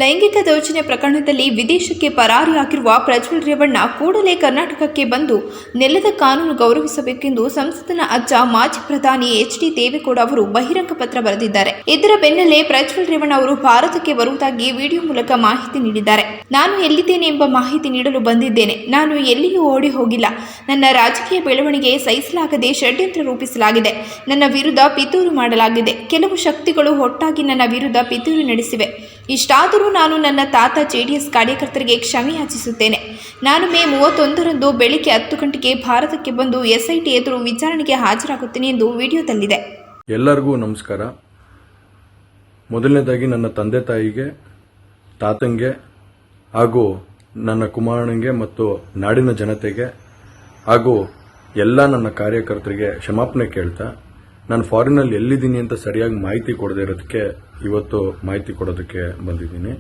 ಲೈಂಗಿಕ ದೌರ್ಜನ್ಯ ಪ್ರಕರಣದಲ್ಲಿ ವಿದೇಶಕ್ಕೆ ಪರಾರಿಯಾಗಿರುವ ಪ್ರಜ್ವಲ್ ರೇವಣ್ಣ ಕೂಡಲೇ ಕರ್ನಾಟಕಕ್ಕೆ ಬಂದು ನೆಲದ ಕಾನೂನು ಗೌರವಿಸಬೇಕೆಂದು ಸಂಸತ್ತಿನ ಅಜ್ಜ ಮಾಜಿ ಪ್ರಧಾನಿ ಎಚ್.ಡಿ. ದೇವೇಗೌಡ ಅವರು ಬಹಿರಂಗ ಪತ್ರ ಬರೆದಿದ್ದಾರೆ. ಇದರ ಬೆನ್ನಲ್ಲೇ ಪ್ರಜ್ವಲ್ ರೇವಣ್ಣ ಅವರು ಭಾರತಕ್ಕೆ ಬರುವುದಾಗಿ ವಿಡಿಯೋ ಮೂಲಕ ಮಾಹಿತಿ ನೀಡಿದ್ದಾರೆ. ನಾನು ಎಲ್ಲಿದ್ದೇನೆ ಎಂಬ ಮಾಹಿತಿ ನೀಡಲು ಬಂದಿದ್ದೇನೆ. ನಾನು ಎಲ್ಲಿಯೂ ಓಡಿ ಹೋಗಿಲ್ಲ. ನನ್ನ ರಾಜಕೀಯ ಬೆಳವಣಿಗೆ ಸಹಿಸಲಾಗದೆ ಷಡ್ಯಂತ್ರ ರೂಪಿಸಲಾಗಿದೆ. ನನ್ನ ವಿರುದ್ಧ ಪಿತೂರು ಮಾಡಲಾಗಿದೆ. ಕೆಲವು ಶಕ್ತಿಗಳು ಒಟ್ಟಾಗಿ ನನ್ನ ವಿರುದ್ಧ ಪಿತೂರು ನಡೆಸಿವೆ. ಇಷ್ಟಾದರೂ ನಾನು ನನ್ನ ತಾತ ಜೆಡಿಎಸ್ ಕಾರ್ಯಕರ್ತರಿಗೆ ಕ್ಷಮೆ ಯಾಚಿಸುತ್ತೇನೆ. ನಾನು ಮೇ 31ರಂದು ಬೆಳಿಗ್ಗೆ 10 ಗಂಟೆಗೆ ಭಾರತಕ್ಕೆ ಬಂದು ಎಸ್ಐಟಿ ಎದುರು ವಿಚಾರಣೆಗೆ ಹಾಜರಾಗುತ್ತೇನೆ ಎಂದು ವಿಡಿಯೋದಲ್ಲಿದೆ. ಎಲ್ಲರಿಗೂ ನಮಸ್ಕಾರ. ಮೊದಲನೇದಾಗಿ ನನ್ನ ತಂದೆ ತಾಯಿಗೆ, ತಾತಂಗೆ ಹಾಗೂ ನನ್ನ ಕುಮಾರನಿಗೆ ಮತ್ತು ನಾಡಿನ ಜನತೆಗೆ ಹಾಗೂ ಎಲ್ಲ ನನ್ನ ಕಾರ್ಯಕರ್ತರಿಗೆ ಕ್ಷಮಾಪಣೆ ಕೇಳ್ತಾ, ನಾನು ಫಾರಿನಲ್ಲಿ ಎಲ್ಲಿದ್ದೀನಿ ಅಂತ ಸರಿಯಾಗಿ ಮಾಹಿತಿ ಕೊಡದೇ ಇರೋದಕ್ಕೆ ಇವತ್ತು ಮಾಹಿತಿ ಕೊಡೋದಕ್ಕೆ ಬಂದಿದ್ದೀನಿ.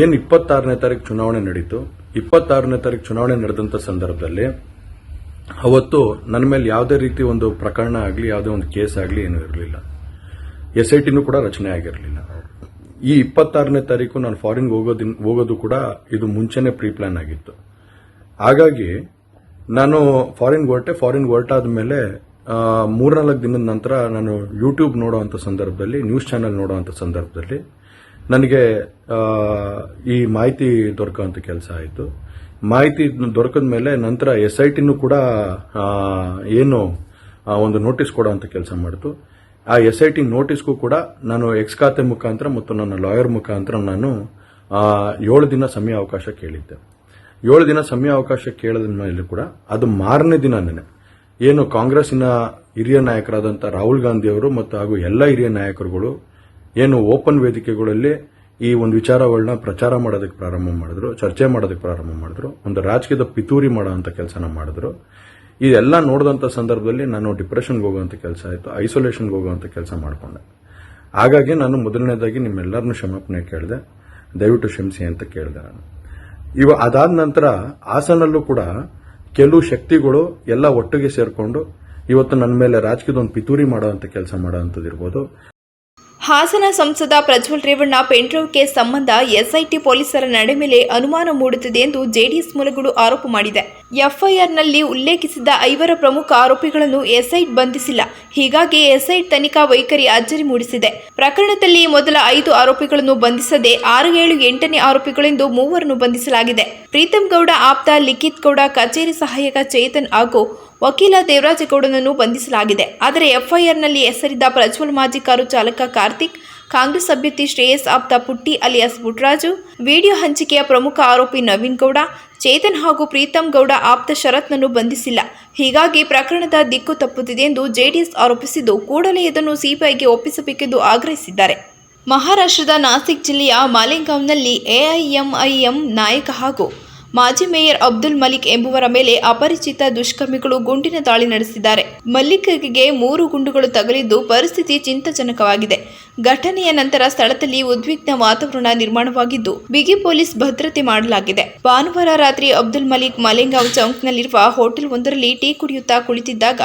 ಏನು 26ನೇ ತಾರೀಕು ಚುನಾವಣೆ ನಡೀತು. 26ನೇ ತಾರೀಕು ಚುನಾವಣೆ ನಡೆದಂಥ ಸಂದರ್ಭದಲ್ಲಿ ಅವತ್ತು ನನ್ನ ಮೇಲೆ ಯಾವುದೇ ರೀತಿ ಒಂದು ಪ್ರಕರಣ ಆಗಲಿ, ಯಾವುದೇ ಒಂದು ಕೇಸ್ ಆಗಲಿ ಏನೂ ಇರಲಿಲ್ಲ. ಎಸ್ಐಟಿನೂ ಕೂಡ ರಚನೆ ಆಗಿರಲಿಲ್ಲ. ಈ 26ನೇ ತಾರೀಕು ನಾನು ಫಾರಿನ್ ಹೋಗೋದು ಕೂಡ ಇದು ಮುಂಚೆನೇ ಪ್ರೀ ಪ್ಲಾನ್ ಆಗಿತ್ತು. ಹಾಗಾಗಿ ನಾನು ಫಾರಿನ್ ಹೊರಟಾದ ಮೇಲೆ 3-4 ದಿನದ ನಂತರ ನಾನು ಯೂಟ್ಯೂಬ್ ನೋಡುವಂಥ ಸಂದರ್ಭದಲ್ಲಿ, ನ್ಯೂಸ್ ಚಾನೆಲ್ ನೋಡುವಂಥ ಸಂದರ್ಭದಲ್ಲಿ ನನಗೆ ಈ ಮಾಹಿತಿ ದೊರಕುವಂಥ ಕೆಲಸ ಆಯಿತು. ಮಾಹಿತಿ ದೊರಕಿದ ಮೇಲೆ ನಂತರ ಎಸ್ಐಟಿನೂ ಕೂಡ ಏನು ಒಂದು ನೋಟಿಸ್ ಕೊಡುವಂಥ ಕೆಲಸ ಮಾಡಿತು. ಆ ಎಸ್ಐಟಿ ನೋಟಿಸ್ಗೂ ಕೂಡ ನಾನು ಎಕ್ಸ್ ಖಾತೆ ಮುಖಾಂತರ ಮತ್ತು ನನ್ನ ಲಾಯರ್ ಮುಖಾಂತರ ನಾನು 7 ದಿನ ಸಮಯ ಅವಕಾಶ ಕೇಳಿದ್ದೆ. 7 ದಿನ ಸಮಯ ಅವಕಾಶ ಕೇಳಿದ ಮೇಲೆ ಕೂಡ ಅದು ಮಾರನೇ ದಿನನೇ ಏನು ಕಾಂಗ್ರೆಸ್ಸಿನ ಹಿರಿಯ ನಾಯಕರಾದಂಥ ರಾಹುಲ್ ಗಾಂಧಿ ಅವರು ಮತ್ತು ಹಾಗೂ ಎಲ್ಲ ಹಿರಿಯ ನಾಯಕರುಗಳು ಏನು ಓಪನ್ ವೇದಿಕೆಗಳಲ್ಲಿ ಈ ಒಂದು ವಿಚಾರಗಳನ್ನ ಪ್ರಚಾರ ಮಾಡೋದಕ್ಕೆ ಪ್ರಾರಂಭ ಮಾಡಿದ್ರು, ಚರ್ಚೆ ಮಾಡೋದಕ್ಕೆ ಪ್ರಾರಂಭ ಮಾಡಿದ್ರು, ಒಂದು ರಾಜಕೀಯದ ಪಿತೂರಿ ಮಾಡೋಂಥ ಕೆಲಸನ ಮಾಡಿದ್ರು. ಇದೆಲ್ಲ ನೋಡಿದಂಥ ಸಂದರ್ಭದಲ್ಲಿ ನಾನು ಡಿಪ್ರೆಷನ್ಗೆ ಹೋಗುವಂಥ ಕೆಲಸ ಆಯಿತು, ಐಸೋಲೇಷನ್ಗೆ ಹೋಗುವಂಥ ಕೆಲಸ ಮಾಡಿಕೊಂಡೆ. ಹಾಗಾಗಿ ನಾನು ಮೊದಲನೇದಾಗಿ ನಿಮ್ಮೆಲ್ಲರನ್ನೂ ಕ್ಷಮಾಪಣೆ ಕೇಳಿದೆ, ದಯವಿಟ್ಟು ಕ್ಷಮಿಸಿ ಅಂತ ಕೇಳಿದೆ ನಾನು. ಅದಾದ ನಂತರ ಹಾಸನಲ್ಲೂ ಕೂಡ ಕೆಲವು ಶಕ್ತಿಗಳು ಎಲ್ಲ ಒಟ್ಟಿಗೆ ಸೇರ್ಕೊಂಡು ಇವತ್ತು ನನ್ನ ಮೇಲೆ ರಾಜಕೀಯದ ಒಂದು ಪಿತೂರಿ ಮಾಡುವಂತ ಕೆಲಸ ಮಾಡುವಂತದಿರಬಹುದು. ಹಾಸನ ಸಂಸದ ಪ್ರಜ್ವಲ್ ರೇವಣ್ಣ ಪೆನ್ಡ್ರೈವ್ ಕೇಸ್ ಸಂಬಂಧ ಎಸ್ಐಟಿ ಪೊಲೀಸರ ನಡೆ ಮೇಲೆ ಅನುಮಾನ ಮೂಡುತ್ತಿದೆ ಎಂದು ಜೆಡಿಎಸ್ ಮೂಲಗಳು ಆರೋಪ ಮಾಡಿದೆ. ಎಫ್ಐಆರ್ನಲ್ಲಿ ಉಲ್ಲೇಖಿಸಿದ್ದ 5 ಪ್ರಮುಖ ಆರೋಪಿಗಳನ್ನು ಎಸ್ಐಟಿ ಬಂಧಿಸಿಲ್ಲ. ಹೀಗಾಗಿ ಎಸ್ಐಟಿ ತನಿಖಾ ವೈಖರಿ ಅಚ್ಚರಿ ಮೂಡಿಸಿದೆ. ಪ್ರಕರಣದಲ್ಲಿ ಮೊದಲ 5 ಆರೋಪಿಗಳನ್ನು ಬಂಧಿಸದೆ 6, 7, 8ನೇ ಆರೋಪಿಗಳೆಂದು 3 ಬಂಧಿಸಲಾಗಿದೆ. ಪ್ರೀತಮ್ ಗೌಡ ಆಪ್ತ ಲಿಖಿತ್ ಗೌಡ, ಕಚೇರಿ ಸಹಾಯಕ ಚೇತನ್ ಹಾಗೂ ವಕೀಲ ದೇವರಾಜಗೌಡನನ್ನು ಬಂಧಿಸಲಾಗಿದೆ. ಆದರೆ ಎಫ್ಐಆರ್ನಲ್ಲಿ ಹೆಸರಿದ್ದ ಪ್ರಜ್ವಲ್, ಮಾಜಿ ಕಾರು ಚಾಲಕ ಕಾರ್ತಿಕ್, ಕಾಂಗ್ರೆಸ್ ಅಭ್ಯರ್ಥಿ ಶ್ರೇಯಸ್ ಆಪ್ತ ಪುಟ್ಟಿ ಅಲಿಯಾಸ್ ಪುಟ್ಟರಾಜು, ವಿಡಿಯೋ ಹಂಚಿಕೆಯ ಪ್ರಮುಖ ಆರೋಪಿ ನವೀನ್ ಗೌಡ, ಚೇತನ್ ಹಾಗೂ ಪ್ರೀತಮ್ ಗೌಡ ಆಪ್ತ ಶರತ್ನನ್ನು ಬಂಧಿಸಿಲ್ಲ. ಹೀಗಾಗಿ ಪ್ರಕರಣದ ದಿಕ್ಕು ತಪ್ಪುತ್ತಿದೆ ಎಂದು ಜೆಡಿಎಸ್ ಆರೋಪಿಸಿದ್ದು, ಕೂಡಲೇ ಇದನ್ನು ಸಿಬಿಐಗೆ ಒಪ್ಪಿಸಬೇಕೆಂದು ಆಗ್ರಹಿಸಿದ್ದಾರೆ. ಮಹಾರಾಷ್ಟ್ರದ ನಾಸಿಕ್ ಜಿಲ್ಲೆಯ ಮಾಲೆಗಾಂವ್ನಲ್ಲಿ ಎಐಎಂಐಎಂ ನಾಯಕ ಹಾಗೂ ಮಾಜಿ ಮೇಯರ್ ಅಬ್ದುಲ್ ಮಲಿಕ್ ಎಂಬುವರ ಮೇಲೆ ಅಪರಿಚಿತ ದುಷ್ಕರ್ಮಿಗಳು ಗುಂಡಿನ ದಾಳಿ ನಡೆಸಿದ್ದಾರೆ. ಮಲ್ಲಿಕ್ಗೆ 3 ಗುಂಡುಗಳು ತಗುಲಿದ್ದು ಪರಿಸ್ಥಿತಿ ಚಿಂತಾಜನಕವಾಗಿದೆ. ಘಟನೆಯ ನಂತರ ಸ್ಥಳದಲ್ಲಿ ಉದ್ವಿಗ್ನ ವಾತಾವರಣ ನಿರ್ಮಾಣವಾಗಿದ್ದು ಬಿಗಿ ಪೊಲೀಸ್ ಭದ್ರತೆ ಮಾಡಲಾಗಿದೆ. ಭಾನುವಾರ ರಾತ್ರಿ ಅಬ್ದುಲ್ ಮಲಿಕ್ ಮಾಲೆಗಾಂವ್ ಚೌಕ್ನಲ್ಲಿರುವ ಹೋಟೆಲ್ ಒಂದರಲ್ಲಿ ಟೀ ಕುಡಿಯುತ್ತಾ ಕುಳಿತಿದ್ದಾಗ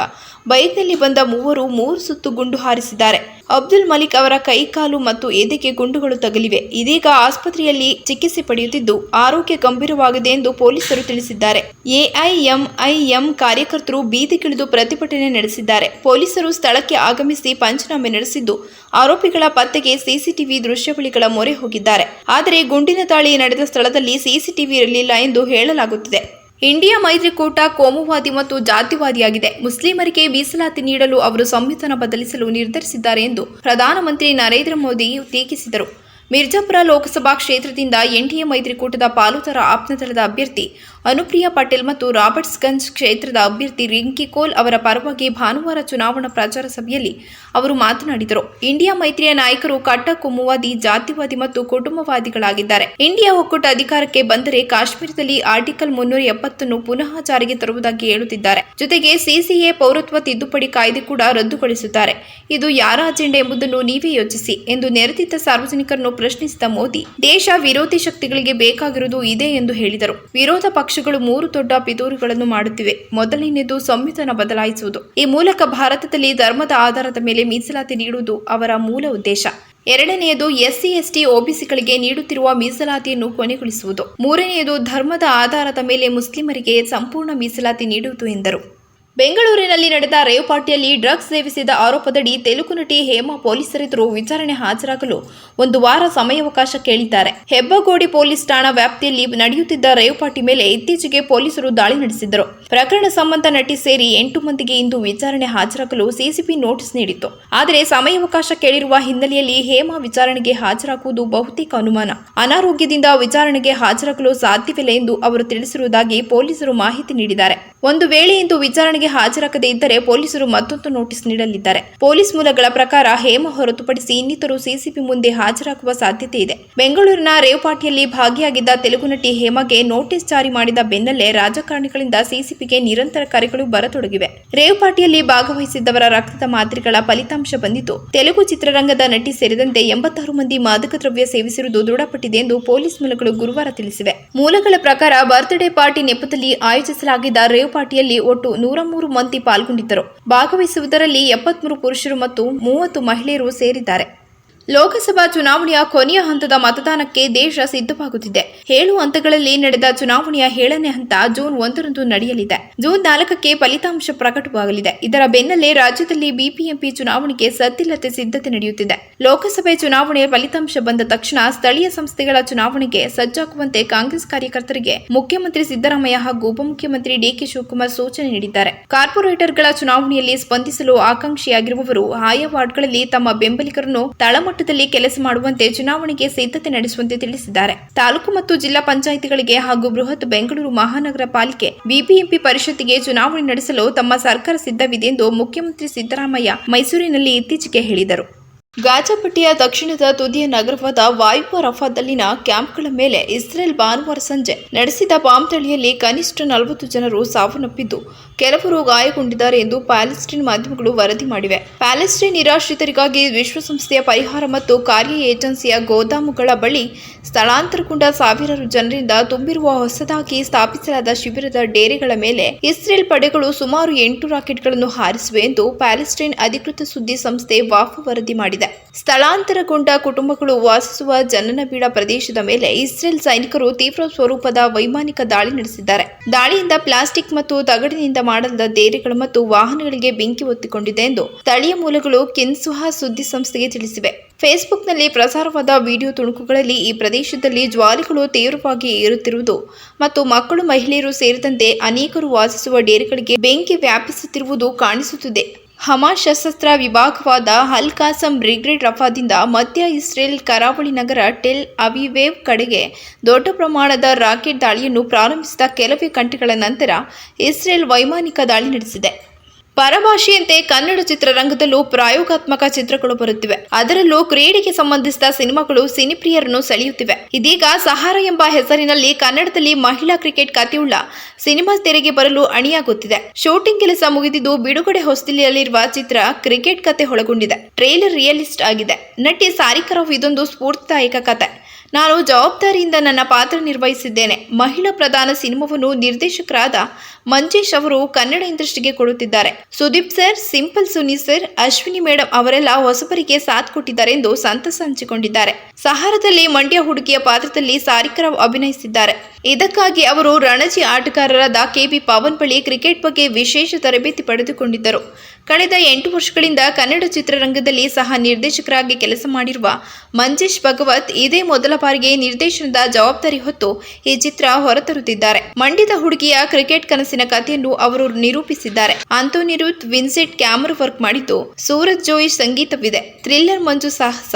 ಬೈಕ್ನಲ್ಲಿ ಬಂದ 3 ಸುತ್ತು ಗುಂಡು ಹಾರಿಸಿದ್ದಾರೆ. ಅಬ್ದುಲ್ ಮಲಿಕ್ ಅವರ ಕೈ, ಕಾಲು ಮತ್ತು ಎದೆಗೆ ಗುಂಡುಗಳು ತಗುಲಿವೆ. ಇದೀಗ ಆಸ್ಪತ್ರೆಯಲ್ಲಿ ಚಿಕಿತ್ಸೆ ಪಡೆಯುತ್ತಿದ್ದು ಆರೋಗ್ಯ ಗಂಭೀರವಾಗಿದೆ ಎಂದು ಪೊಲೀಸರು ತಿಳಿಸಿದ್ದಾರೆ. ಎಐಎಂಐಎಂ ಕಾರ್ಯಕರ್ತರು ಬೀದಿಗಿಳಿದು ಪ್ರತಿಭಟನೆ ನಡೆಸಿದ್ದಾರೆ. ಪೊಲೀಸರು ಸ್ಥಳಕ್ಕೆ ಆಗಮಿಸಿ ಪಂಚನಾಮೆ ನಡೆಸಿದ್ದು ಆರೋಪಿಗಳ ಪತ್ತೆಗೆ ಸಿಸಿಟಿವಿ ದೃಶ್ಯಾವಳಿಗಳ ಮೊರೆ ಹೋಗಿದ್ದಾರೆ. ಆದರೆ ಗುಂಡಿನ ದಾಳಿ ನಡೆದ ಸ್ಥಳದಲ್ಲಿ ಸಿಸಿಟಿವಿ ಇರಲಿಲ್ಲ ಎಂದು ಹೇಳಲಾಗುತ್ತಿದೆ. ಇಂಡಿಯಾ ಮೈತ್ರಿಕೂಟ ಕೋಮುವಾದಿ ಮತ್ತು ಜಾತಿವಾದಿಯಾಗಿದೆ. ಮುಸ್ಲಿಮರಿಗೆ ಮೀಸಲಾತಿ ನೀಡಲು ಅವರು ಸಂವಿಧಾನ ಬದಲಿಸಲು ನಿರ್ಧರಿಸಿದ್ದಾರೆ ಎಂದು ಪ್ರಧಾನಮಂತ್ರಿ ನರೇಂದ್ರ ಮೋದಿ ಟೀಕಿಸಿದರು. ಮಿರ್ಜಾಪುರ ಲೋಕಸಭಾ ಕ್ಷೇತ್ರದಿಂದ ಎನ್ಡಿಎ ಮೈತ್ರಿಕೂಟದ ಪಾಲುದಾರ ಆಪ್ನದಳದ ಅಭ್ಯರ್ಥಿ ಅನುಪ್ರಿಯಾ ಪಟೇಲ್ ಮತ್ತು ರಾಬರ್ಟ್ಸ್ಗಂಜ್ ಕ್ಷೇತ್ರದ ಅಭ್ಯರ್ಥಿ ರಿಂಕಿ ಕೋಲ್ ಅವರ ಪರವಾಗಿ ಭಾನುವಾರ ಚುನಾವಣಾ ಪ್ರಚಾರ ಸಭೆಯಲ್ಲಿ ಅವರು ಮಾತನಾಡಿದರು. ಇಂಡಿಯಾ ಮೈತ್ರಿಯ ನಾಯಕರು ಕಟ್ಟ ಕೋಮುವಾದಿ, ಜಾತಿವಾದಿ ಮತ್ತು ಕುಟುಂಬವಾದಿಗಳಾಗಿದ್ದಾರೆ. ಇಂಡಿಯಾ ಒಕ್ಕೂಟ ಅಧಿಕಾರಕ್ಕೆ ಬಂದರೆ ಕಾಶ್ಮೀರದಲ್ಲಿ ಆರ್ಟಿಕಲ್ 370 ಪುನಃ ಜಾರಿಗೆ ತರುವುದಾಗಿ ಹೇಳುತ್ತಿದ್ದಾರೆ. ಜೊತೆಗೆ ಸಿಸಿಎ ಪೌರತ್ವ ತಿದ್ದುಪಡಿ ಕಾಯ್ದೆ ಕೂಡ ರದ್ದುಗೊಳಿಸುತ್ತಾರೆ. ಇದು ಯಾರ ಅಜೆಂಡಾ ಎಂಬುದನ್ನು ನೀವೇ ಯೋಚಿಸಿ ಎಂದು ನೆರೆದಿದ್ದ ಸಾರ್ವಜನಿಕರನ್ನು ಪ್ರಶ್ನಿಸಿದ ಮೋದಿ, ದೇಶ ವಿರೋಧಿ ಶಕ್ತಿಗಳಿಗೆ ಬೇಕಾಗಿರುವುದು ಇದೆ ಎಂದು ಹೇಳಿದರು. ವಿರೋಧ ಪಕ್ಷಗಳು 3 ದೊಡ್ಡ ಪಿತೂರಿಗಳನ್ನು ಮಾಡುತ್ತಿವೆ. ಮೊದಲನೆಯದು ಸಂವಿಧಾನ ಬದಲಾಯಿಸುವುದು. ಈ ಮೂಲಕ ಭಾರತದಲ್ಲಿ ಧರ್ಮದ ಆಧಾರದ ಮೇಲೆ ಮೀಸಲಾತಿ ನೀಡುವುದು ಅವರ ಮೂಲ ಉದ್ದೇಶ. ಎರಡನೆಯದು ಎಸ್ಸಿ ಎಸ್ಟಿ ಒಬಿಸಿಗಳಿಗೆ ನೀಡುತ್ತಿರುವ ಮೀಸಲಾತಿಯನ್ನು ಕೊನೆಗೊಳಿಸುವುದು. ಮೂರನೆಯದು ಧರ್ಮದ ಆಧಾರದ ಮೇಲೆ ಮುಸ್ಲಿಮರಿಗೆ ಸಂಪೂರ್ಣ ಮೀಸಲಾತಿ ನೀಡುವುದು ಎಂದರು. ಬೆಂಗಳೂರಿನಲ್ಲಿ ನಡೆದ ರೇವ್ ಪಾರ್ಟಿಯಲ್ಲಿ ಡ್ರಗ್ಸ್ ಸೇವಿಸಿದ ಆರೋಪದಡಿ ತೆಲುಗು ನಟಿ ಹೇಮಾ ಪೊಲೀಸರೆದುರು ವಿಚಾರಣೆ ಹಾಜರಾಗಲು 1 ವಾರ ಸಮಯಾವಕಾಶ ಕೇಳಿದ್ದಾರೆ. ಹೆಬ್ಬಗೋಡಿ ಪೊಲೀಸ್ ಠಾಣಾ ವ್ಯಾಪ್ತಿಯಲ್ಲಿ ನಡೆಯುತ್ತಿದ್ದ ರೇವ್ ಪಾರ್ಟಿ ಮೇಲೆ ಇತ್ತೀಚೆಗೆ ಪೊಲೀಸರು ದಾಳಿ ನಡೆಸಿದ್ದರು. ಪ್ರಕರಣ ಸಂಬಂಧ ನಟಿ ಸೇರಿ 8 ಮಂದಿಗೆ ಇಂದು ವಿಚಾರಣೆ ಹಾಜರಾಗಲು ಸಿಸಿಬಿ ನೋಟಿಸ್ ನೀಡಿತ್ತು. ಆದರೆ ಸಮಯಾವಕಾಶ ಕೇಳಿರುವ ಹಿನ್ನೆಲೆಯಲ್ಲಿ ಹೇಮಾ ವಿಚಾರಣೆಗೆ ಹಾಜರಾಗುವುದು ಬಹುತೇಕ ಅನುಮಾನ. ಅನಾರೋಗ್ಯದಿಂದ ವಿಚಾರಣೆಗೆ ಹಾಜರಾಗಲು ಸಾಧ್ಯವಿಲ್ಲ ಎಂದು ಅವರು ತಿಳಿಸಿರುವುದಾಗಿ ಪೊಲೀಸರು ಮಾಹಿತಿ ನೀಡಿದ್ದಾರೆ. ಒಂದು ವೇಳೆ ಇಂದು ವಿಚಾರಣೆಗೆ ಹಾಜರಾಗದೇ ಇದ್ದರೆ ಪೊಲೀಸರು ಮತ್ತೊಂದು ನೋಟಿಸ್ ನೀಡಲಿದ್ದಾರೆ. ಪೊಲೀಸ್ ಮೂಲಗಳ ಪ್ರಕಾರ ಹೇಮಾ ಹೊರತುಪಡಿಸಿ ಇನ್ನಿತರು ಸಿಸಿಬಿ ಮುಂದೆ ಹಾಜರಾಗುವ ಸಾಧ್ಯತೆ ಇದೆ. ಬೆಂಗಳೂರಿನ ರೇವ್ ಪಾರ್ಟಿಯಲ್ಲಿ ಭಾಗಿಯಾಗಿದ್ದ ತೆಲುಗು ನಟಿ ಹೇಮಾಗೆ ನೋಟಿಸ್ ಜಾರಿ ಮಾಡಿದ ಬೆನ್ನಲ್ಲೇ ರಾಜಕಾರಣಿಗಳಿಂದ ಸಿಸಿಬಿಗೆ ನಿರಂತರ ಕರೆಗಳು ಬರತೊಡಗಿವೆ. ರೇವ್ ಪಾರ್ಟಿಯಲ್ಲಿ ಭಾಗವಹಿಸಿದ್ದವರ ರಕ್ತದ ಮಾದರಿಗಳ ಫಲಿತಾಂಶ ಬಂದಿದ್ದು, ತೆಲುಗು ಚಿತ್ರರಂಗದ ನಟಿ ಸೇರಿದಂತೆ 86 ಮಂದಿ ಮಾದಕ ದ್ರವ್ಯ ಸೇವಿಸಿರುವುದು ದೃಢಪಟ್ಟಿದೆ ಎಂದು ಪೊಲೀಸ್ ಮೂಲಗಳು ಗುರುವಾರ ತಿಳಿಸಿವೆ. ಮೂಲಗಳ ಪ್ರಕಾರ ಬರ್ತ್ಡೇ ಪಾರ್ಟಿ ನೆಪದಲ್ಲಿ ಆಯೋಜಿಸಲಾಗಿದ್ದ ರೇವ್ ಪಾರ್ಟಿಯಲ್ಲಿ ಒಟ್ಟು 103 ಮಂದಿ ಪಾಲ್ಗೊಂಡಿದ್ದರು. ಭಾಗವಹಿಸುವುದರಲ್ಲಿ 73 ಪುರುಷರು ಮತ್ತು 30 ಮಹಿಳೆಯರು ಸೇರಿದ್ದಾರೆ. ಲೋಕಸಭಾ ಚುನಾವಣೆಯ ಕೊನೆಯ ಹಂತದ ಮತದಾನಕ್ಕೆ ದೇಶ ಸಿದ್ಧವಾಗುತ್ತಿದೆ. 7 ಹಂತಗಳಲ್ಲಿ ನಡೆದ ಚುನಾವಣೆಯ 7ನೇ ಹಂತ ಜೂನ್ 1ರಂದು ನಡೆಯಲಿದೆ. ಜೂನ್ 4ಕ್ಕೆ ಫಲಿತಾಂಶ ಪ್ರಕಟವಾಗಲಿದೆ. ಇದರ ಬೆನ್ನಲ್ಲೇ ರಾಜ್ಯದಲ್ಲಿ ಬಿಬಿಎಂಪಿ ಚುನಾವಣೆಗೆ ಸದ್ದಿಲ್ಲದೆ ಸಿದ್ಧತೆ ನಡೆಯುತ್ತಿದೆ. ಲೋಕಸಭೆ ಚುನಾವಣೆ ಫಲಿತಾಂಶ ಬಂದ ತಕ್ಷಣ ಸ್ಥಳೀಯ ಸಂಸ್ಥೆಗಳ ಚುನಾವಣೆಗೆ ಸಜ್ಜಾಗುವಂತೆ ಕಾಂಗ್ರೆಸ್ ಕಾರ್ಯಕರ್ತರಿಗೆ ಮುಖ್ಯಮಂತ್ರಿ ಸಿದ್ದರಾಮಯ್ಯ ಹಾಗೂ ಉಪಮುಖ್ಯಮಂತ್ರಿ ಡಿಕೆ ಶಿವಕುಮಾರ್ ಸೂಚನೆ ನೀಡಿದ್ದಾರೆ. ಕಾರ್ಪೊರೇಟರ್ಗಳ ಚುನಾವಣೆಯಲ್ಲಿ ಸ್ಪಂದಿಸಲು ಆಕಾಂಕ್ಷಿಯಾಗಿರುವವರು ಆಯಾ ವಾರ್ಡ್ಗಳಲ್ಲಿ ತಮ್ಮ ಬೆಂಬಲಿಗರನ್ನು ತಳಮಟ್ಟದಲ್ಲಿ ಕೆಲಸ ಮಾಡುವಂತೆ ಚುನಾವಣೆಗೆ ಸಿದ್ಧತೆ ನಡೆಸುವಂತೆ ತಿಳಿಸಿದ್ದಾರೆ. ತಾಲೂಕು ಮತ್ತು ಜಿಲ್ಲಾ ಪಂಚಾಯಿತಿಗಳಿಗೆ ಹಾಗೂ ಬೃಹತ್ ಬೆಂಗಳೂರು ಮಹಾನಗರ ಪಾಲಿಕೆ ಬಿಬಿಎಂಪಿ ಪರಿಷತ್ತಿಗೆ ಚುನಾವಣೆ ನಡೆಸಲು ತಮ್ಮ ಸರ್ಕಾರ ಸಿದ್ಧವಿದೆ ಎಂದು ಮುಖ್ಯಮಂತ್ರಿ ಸಿದ್ದರಾಮಯ್ಯ ಮೈಸೂರಿನಲ್ಲಿ ಇತ್ತೀಚೆಗೆ ಹೇಳಿದರು. ಗಾಜಾಪಟ್ಟಿಯ ದಕ್ಷಿಣದ ತುದಿಯ ನಗರವಾದ ವಾಯುವ್ಯ ರಫಾದಲ್ಲಿನ ಕ್ಯಾಂಪ್ಗಳ ಮೇಲೆ ಇಸ್ರೇಲ್ ಭಾನುವಾರ ಸಂಜೆ ನಡೆಸಿದ ಬಾಂಬ್ ದಾಳಿಯಲ್ಲಿ ಕನಿಷ್ಠ 40 ಜನರು ಸಾವನ್ನಪ್ಪಿದ್ದು, ಕೆಲವರು ಗಾಯಗೊಂಡಿದ್ದಾರೆ ಎಂದು ಪ್ಯಾಲೆಸ್ಟೈನ್ ಮಾಧ್ಯಮಗಳು ವರದಿ ಮಾಡಿವೆ. ಪ್ಯಾಲೆಸ್ಟೈನ್ ನಿರಾಶ್ರಿತರಿಗಾಗಿ ವಿಶ್ವಸಂಸ್ಥೆಯ ಪರಿಹಾರ ಮತ್ತು ಕಾರ್ಯ ಏಜೆನ್ಸಿಯ ಗೋದಾಮುಗಳ ಬಳಿ ಸ್ಥಳಾಂತರಗೊಂಡ ಸಾವಿರಾರು ಜನರಿಂದ ತುಂಬಿರುವ ಹೊಸದಾಗಿ ಸ್ಥಾಪಿಸಲಾದ ಶಿಬಿರದ ಡೇರೆಗಳ ಮೇಲೆ ಇಸ್ರೇಲ್ ಪಡೆಗಳು ಸುಮಾರು 8 ರಾಕೆಟ್ಗಳನ್ನು ಹಾರಿಸಿವೆ ಎಂದು ಪ್ಯಾಲೆಸ್ಟೈನ್ ಅಧಿಕೃತ ಸುದ್ದಿ ಸಂಸ್ಥೆ ವಾಫ್ ವರದಿ ಮಾಡಿದೆ. ಸ್ಥಳಾಂತರಗೊಂಡ ಕುಟುಂಬಗಳು ವಾಸಿಸುವ ಜನನಬೀಡ ಪ್ರದೇಶದ ಮೇಲೆ ಇಸ್ರೇಲ್ ಸೈನಿಕರು ತೀವ್ರ ಸ್ವರೂಪದ ವೈಮಾನಿಕ ದಾಳಿ ನಡೆಸಿದ್ದಾರೆ. ದಾಳಿಯಿಂದ ಪ್ಲಾಸ್ಟಿಕ್ ಮತ್ತು ತಗಡಿನಿಂದ ಮಾಡಲಾದ ಡೇರೆಗಳು ಮತ್ತು ವಾಹನಗಳಿಗೆ ಬೆಂಕಿ ಹೊತ್ತಿಕೊಂಡಿದೆ ಎಂದು ಸ್ಥಳೀಯ ಮೂಲಗಳು ಕಿನ್ಸುಹಾ ಸುದ್ದಿ ಸಂಸ್ಥೆಗೆ ತಿಳಿಸಿವೆ. ಫೇಸ್ಬುಕ್ನಲ್ಲಿ ಪ್ರಸಾರವಾದ ವಿಡಿಯೋ ತುಣುಕುಗಳಲ್ಲಿ ಈ ಪ್ರದೇಶದಲ್ಲಿ ಜ್ವಾಲೆಗಳು ತೀವ್ರವಾಗಿ ಏರುತ್ತಿರುವುದು ಮತ್ತು ಮಕ್ಕಳು, ಮಹಿಳೆಯರು ಸೇರಿದಂತೆ ಅನೇಕರು ವಾಸಿಸುವ ಡೇರೆಗಳಿಗೆ ಬೆಂಕಿ ವ್ಯಾಪಿಸುತ್ತಿರುವುದು ಕಾಣಿಸುತ್ತಿದೆ. ಹಮಾಸ್ ಸಶಸ್ತ್ರ ವಿಭಾಗವಾದ ಅಲ್ ಕಾಸಂ ಬ್ರಿಗೇಡ್ ರಫಾದಿಂದ ಮಧ್ಯ ಇಸ್ರೇಲ್ ಕರಾವಳಿ ನಗರ ಟೆಲ್ ಅವಿವೇವ್ ಕಡೆಗೆ ದೊಡ್ಡ ಪ್ರಮಾಣದ ರಾಕೆಟ್ ದಾಳಿಯನ್ನು ಪ್ರಾರಂಭಿಸಿದ ಕೆಲವೇ ಗಂಟೆಗಳ ನಂತರ ಇಸ್ರೇಲ್ ವೈಮಾನಿಕ ದಾಳಿ ನಡೆಸಿದೆ. ಪರಭಾಷೆಯಂತೆ ಕನ್ನಡ ಚಿತ್ರರಂಗದಲ್ಲೂ ಪ್ರಯೋಗಾತ್ಮಕ ಚಿತ್ರಗಳು ಬರುತ್ತಿವೆ. ಅದರಲ್ಲೂ ಕ್ರೀಡೆಗೆ ಸಂಬಂಧಿಸಿದ ಸಿನಿಮಾಗಳು ಸಿನಿಪ್ರಿಯರನ್ನು ಸೆಳೆಯುತ್ತಿವೆ. ಇದೀಗ ಸಹಾರ ಎಂಬ ಹೆಸರಿನಲ್ಲಿ ಕನ್ನಡದಲ್ಲಿ ಮಹಿಳಾ ಕ್ರಿಕೆಟ್ ಕಥೆಯುಳ್ಳ ಸಿನಿಮಾ ತೆರೆಗೆ ಬರಲು ಅಣಿಯಾಗುತ್ತಿದೆ. ಶೂಟಿಂಗ್ ಕೆಲಸ ಮುಗಿದಿದ್ದು ಬಿಡುಗಡೆ ಹೊಸ್ತಿಲಲ್ಲಿರುವ ಚಿತ್ರ ಕ್ರಿಕೆಟ್ ಕತೆ ಒಳಗೊಂಡಿದೆ. ಟ್ರೇಲರ್ ರಿಯಲಿಸ್ಟ್ ಆಗಿದೆ. ನಟಿ ಸಾರಿಕಾ ರಾವ್ ಇದೊಂದು ಸ್ಫೂರ್ತಿದಾಯಕ ಕತೆ. ನಾನು ಜವಾಬ್ದಾರಿಯಿಂದ ನನ್ನ ಪಾತ್ರ ನಿರ್ವಹಿಸಿದ್ದೇನೆ. ಮಹಿಳಾ ಪ್ರಧಾನ ಸಿನಿಮಾವನ್ನು ನಿರ್ದೇಶಕರಾದ ಮಂಜೇಶ್ ಅವರು ಕನ್ನಡ ಇಂಡಸ್ಟ್ರಿಗೆ ಕೊಡುತ್ತಿದ್ದಾರೆ. Sudeep sir, simple Suni sir, Ashwini madam ಅವರೆಲ್ಲ ಹೊಸಬರಿಗೆ ಸಾಥ್ ಕೊಟ್ಟಿದ್ದಾರೆ ಎಂದು ಸಂತಸ ಹಂಚಿಕೊಂಡಿದ್ದಾರೆ. ಸಹಾರದಲ್ಲಿ ಮಂಡ್ಯ ಹುಡುಗಿಯ ಪಾತ್ರದಲ್ಲಿ ಸಾರಿಕಾ ರಾವ್ ಅಭಿನಯಿಸಿದ್ದಾರೆ. ಇದಕ್ಕಾಗಿ ಅವರು ರಣಜಿ ಆಟಗಾರರಾದ ಕೆಬಿ ಪವನ್ ಬಳಿ ಕ್ರಿಕೆಟ್ ಬಗ್ಗೆ ವಿಶೇಷ ತರಬೇತಿ ಪಡೆದುಕೊಂಡಿದ್ದರು. ಕಳೆದ 8 ವರ್ಷಗಳಿಂದ ಕನ್ನಡ ಚಿತ್ರರಂಗದಲ್ಲಿ ಸಹ ನಿರ್ದೇಶಕರಾಗಿ ಕೆಲಸ ಮಾಡಿರುವ ಮಂಜೇಶ್ ಭಗವತ್ ಇದೇ ಮೊದಲ ಬಾರಿಗೆ ನಿರ್ದೇಶನದ ಜವಾಬ್ದಾರಿ ಹೊತ್ತು ಈ ಚಿತ್ರ ಹೊರತರುತ್ತಿದ್ದಾರೆ. ಮಂಡ್ಯದ ಹುಡುಗಿಯ ಕ್ರಿಕೆಟ್ ಕನಸಿನ ಕಥೆಯನ್ನು ಅವರು ನಿರೂಪಿಸಿದ್ದಾರೆ. ಆಂಟೋನಿ ರೂತ್ ವಿನ್ಸೆಂಟ್ ಕ್ಯಾಮರಾ ವರ್ಕ್ ಮಾಡಿದ್ದು, ಸೂರಜ್ ಜೋಯಿ ಸಂಗೀತವಿದೆ. ಥ್ರಿಲ್ಲರ್ ಮಂಜು ಸಾಹಸ.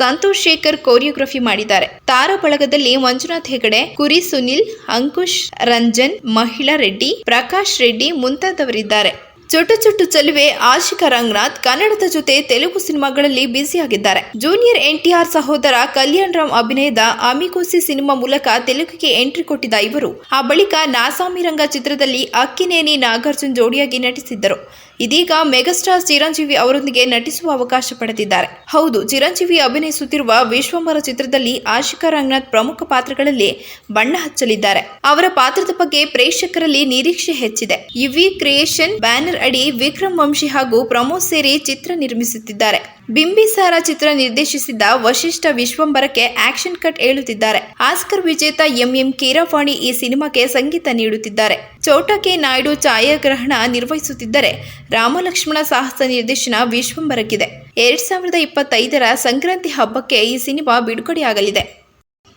ಸಂತೋಷ್ ಶೇಖರ್ ಕೊರಿಯೋಗ್ರಫಿ ಮಾಡಿದ್ದಾರೆ. ತಾರಾ ಬಳಗದಲ್ಲಿ ಮಂಜುನಾಥ್ ಹೆಗಡೆ, ಕುರಿ ಸುನಿಲ್, ಅಂಕುಶ್, ರಂಜನ್, ಮಹಿಳಾ ರೆಡ್ಡಿ, ಪ್ರಕಾಶ್ ರೆಡ್ಡಿ ಮುಂತಾದವರಿದ್ದಾರೆ. ಚುಟು ಚುಟು ಚೆಲುವೆ ಆಶಿಕಾ ರಂಗನಾಥ್ ಕನ್ನಡದ ಜೊತೆ ತೆಲುಗು ಸಿನಿಮಾಗಳಲ್ಲಿ ಬ್ಯುಸಿಯಾಗಿದ್ದಾರೆ. ಜೂನಿಯರ್ NTR ಸಹೋದರ ಕಲ್ಯಾಣ್ ರಾಮ್ ಅಭಿನಯದ ಅಮಿಗೋಸಿ ಸಿನಿಮಾ ಮೂಲಕ ತೆಲುಗಿಗೆ ಎಂಟ್ರಿ ಕೊಟ್ಟಿದ್ದ ಇವರು ಆ ಬಳಿಕ ನಾಸಾಮಿರಂಗ ಚಿತ್ರದಲ್ಲಿ ಅಕ್ಕಿನೇನಿ ನಾಗಾರ್ಜುನ್ ಜೋಡಿಯಾಗಿ ನಟಿಸಿದ್ದರು. ಇದೀಗ ಮೆಗಾಸ್ಟಾರ್ ಚಿರಂಜೀವಿ ಅವರೊಂದಿಗೆ ನಟಿಸುವ ಅವಕಾಶ ಪಡೆದಿದ್ದಾರೆ. ಹೌದು, ಚಿರಂಜೀವಿ ಅಭಿನಯಿಸುತ್ತಿರುವ ವಿಶ್ವಂಬರ ಚಿತ್ರದಲ್ಲಿ ಆಶಿಕಾ ರಂಗನಾಥ್ ಪ್ರಮುಖ ಪಾತ್ರಗಳಲ್ಲಿ ಬಣ್ಣ ಹಚ್ಚಲಿದ್ದಾರೆ. ಅವರ ಪಾತ್ರದ ಬಗ್ಗೆ ಪ್ರೇಕ್ಷಕರಲ್ಲಿ ನಿರೀಕ್ಷೆ ಹೆಚ್ಚಿದೆ. ಯುವಿ ಕ್ರಿಯೇಷನ್ ಬ್ಯಾನರ್ ಅಡಿ ವಿಕ್ರಮ್ ವಂಶಿ ಹಾಗೂ ಪ್ರಮೋದ್ ಸೇರಿ ಚಿತ್ರ ನಿರ್ಮಿಸುತ್ತಿದ್ದಾರೆ. ಬಿಂಬಿಸಾರ ಚಿತ್ರ ನಿರ್ದೇಶಿಸಿದ್ದ ವಶಿಷ್ಠ ವಿಶ್ವಂಬರಕ್ಕೆ ಆಕ್ಷನ್ ಕಟ್ ಹೇಳುತ್ತಿದ್ದಾರೆ. ಆಸ್ಕರ್ ವಿಜೇತ ಎಂ ಕೀರವಾಣಿ ಈ ಸಿನಿಮಾಗೆ ಸಂಗೀತ ನೀಡುತ್ತಿದ್ದಾರೆ. ಚೋಟಾ ಕೆ ನಾಯ್ಡು ಛಾಯಾಗ್ರಹಣ ನಿರ್ವಹಿಸುತ್ತಿದ್ದರೆ ರಾಮಲಕ್ಷ್ಮಣ ಸಾಹಸ ನಿರ್ದೇಶನ ವಿಶ್ವಂಬರಕ್ಕಿದೆ. 2025ರ ಸಂಕ್ರಾಂತಿ ಹಬ್ಬಕ್ಕೆ ಈ ಸಿನಿಮಾ ಬಿಡುಗಡೆಯಾಗಲಿದೆ.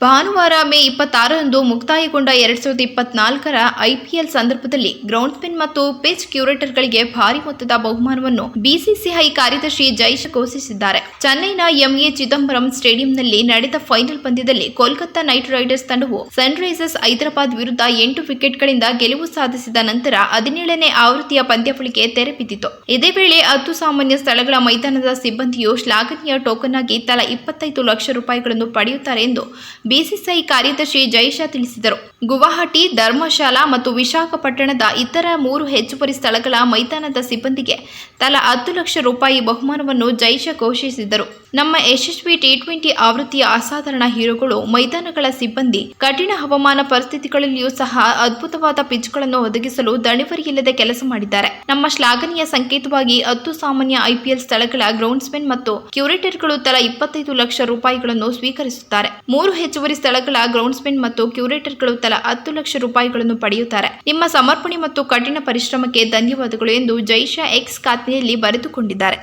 ಭಾನುವಾರ ಮೇ 26ರಂದು ಮುಕ್ತಾಯಗೊಂಡ 2024ರ IPL ಸಂದರ್ಭದಲ್ಲಿ ಗ್ರೌಂಡ್ಸ್ಮನ್ ಮತ್ತು ಪಿಚ್ ಕ್ಯೂರೇಟರ್ಗಳಿಗೆ ಭಾರಿ ಮೊತ್ತದ ಬಹುಮಾನವನ್ನು BCCI ಕಾರ್ಯದರ್ಶಿ ಜೈಶ್ ಘೋಷಿಸಿದ್ದಾರೆ. ಚೆನ್ನೈನ MA ಚಿದಂಬರಂ ಸ್ಟೇಡಿಯಂನಲ್ಲಿ ನಡೆದ ಫೈನಲ್ ಪಂದ್ಯದಲ್ಲಿ ಕೋಲ್ಕತ್ತಾ ನೈಟ್ ರೈಡರ್ಸ್ ತಂಡವು ಸನ್ರೈಸರ್ಸ್ ಹೈದರಾಬಾದ್ ವಿರುದ್ಧ 8 ವಿಕೆಟ್ಗಳಿಂದ ಗೆಲುವು ಸಾಧಿಸಿದ ನಂತರ 17ನೇ ಆವೃತ್ತಿಯ ಪಂದ್ಯಾವಳಿಗೆ ತೆರೆ ಬಿದ್ದಿತು. ಇದೇ ವೇಳೆ 10 ಸಾಮಾನ್ಯ ಸ್ಥಳಗಳ ಮೈದಾನದ ಸಿಬ್ಬಂದಿಯು ಶ್ಲಾಘನೀಯ ಟೋಕನ್ ಆಗಿ ತಲಾ 25 ಲಕ್ಷ ರೂಪಾಯಿಗಳನ್ನು ಪಡೆಯುತ್ತಾರೆ ಎಂದು BCCI ಕಾರ್ಯದರ್ಶಿ ಜೈಶಾ ತಿಳಿಸಿದರು. ಗುವಾಹಟಿ, ಧರ್ಮಶಾಲಾ ಮತ್ತು ವಿಶಾಖಪಟ್ಟಣದ ಇತರ 3 ಹೆಚ್ಚುವರಿ ಸ್ಥಳಗಳ ಮೈದಾನದ ಸಿಬ್ಬಂದಿಗೆ ತಲಾ 10 ಲಕ್ಷ ರೂಪಾಯಿ ಬಹುಮಾನವನ್ನು ಜೈಶಾ ಘೋಷಿಸಿದರು. ನಮ್ಮ ಯಶಸ್ವಿ T20 ಆವೃತ್ತಿಯ ಅಸಾಧಾರಣ ಹೀರೋಗಳು ಮೈದಾನಗಳ ಸಿಬ್ಬಂದಿ ಕಠಿಣ ಹವಾಮಾನ ಪರಿಸ್ಥಿತಿಗಳಲ್ಲಿಯೂ ಸಹ ಅದ್ಭುತವಾದ ಪಿಚ್ಗಳನ್ನು ಒದಗಿಸಲು ದಣಿವರಿಯಿಲ್ಲದೆ ಕೆಲಸ ಮಾಡಿದ್ದಾರೆ. ನಮ್ಮ ಶ್ಲಾಘನೀಯ ಸಂಕೇತವಾಗಿ 10 ಸಾಮಾನ್ಯ IPL ಸ್ಥಳಗಳ ಗ್ರೌಂಡ್ಸ್ಮನ್ ಮತ್ತು ಕ್ಯೂರೇಟರ್ಗಳು ತಲಾ 25 ಲಕ್ಷ ರೂಪಾಯಿಗಳನ್ನು ಸ್ವೀಕರಿಸುತ್ತಾರೆ. 3 ಹೆಚ್ಚುವರಿ ಸ್ಥಳಗಳ ಗ್ರೌಂಡ್ಸ್ಮನ್ ಮತ್ತು ಕ್ಯೂರೇಟರ್ಗಳು ತಲಾ 10 ಲಕ್ಷ ರೂಪಾಯಿಗಳನ್ನು ಪಡೆಯುತ್ತಾರೆ. ನಿಮ್ಮ ಸಮರ್ಪಣೆ ಮತ್ತು ಕಠಿಣ ಪರಿಶ್ರಮಕ್ಕೆ ಧನ್ಯವಾದಗಳು ಎಂದು ಜೈಶಾ ಎಕ್ಸ್ ಖಾತೆಯಲ್ಲಿ ಬರೆದುಕೊಂಡಿದ್ದಾರೆ.